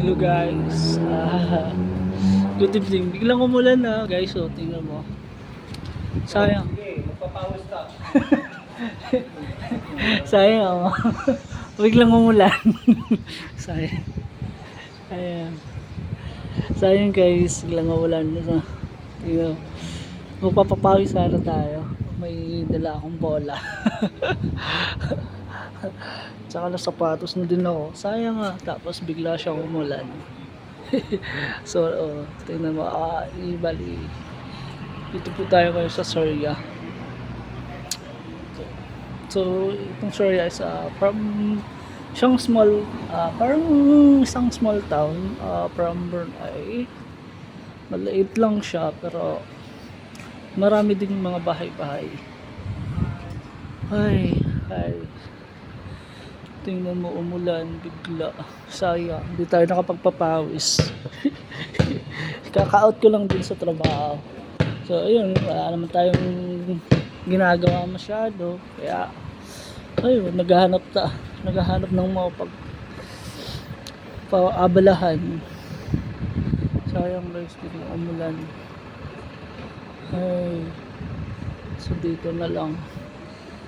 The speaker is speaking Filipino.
Hello guys, good evening. Biglang umulan na guys, so tingnan mo. Sayang. Sige, magpapawis ka. Sayang. Biglang umulan. Sayang. Ayan. Sayang guys, biglang umulan. Tingnan mo. Magpapapawis sana tayo. May dala akong bola. Tsaka na sapatos na din ako. Sayang nga. Tapos bigla siyang umulan. So, tingnan mo. Bali. Dito po tayo ngayon sa Soria. So, itong Soria is from isang small, parang isang small town from Brunei. Maliit lang siya pero marami ding mga bahay-bahay. Ay. Tingnan mo, umulan bigla. Sayang, hindi tayo nakapagpapawis. Kaka-out ko lang din sa trabaho. So, ayun, wala naman tayong ginagawa masyado. Kaya, ayun, naghahanap ng mga paabalahan. Sayang guys, biglang umulan. Ay, so dito na lang.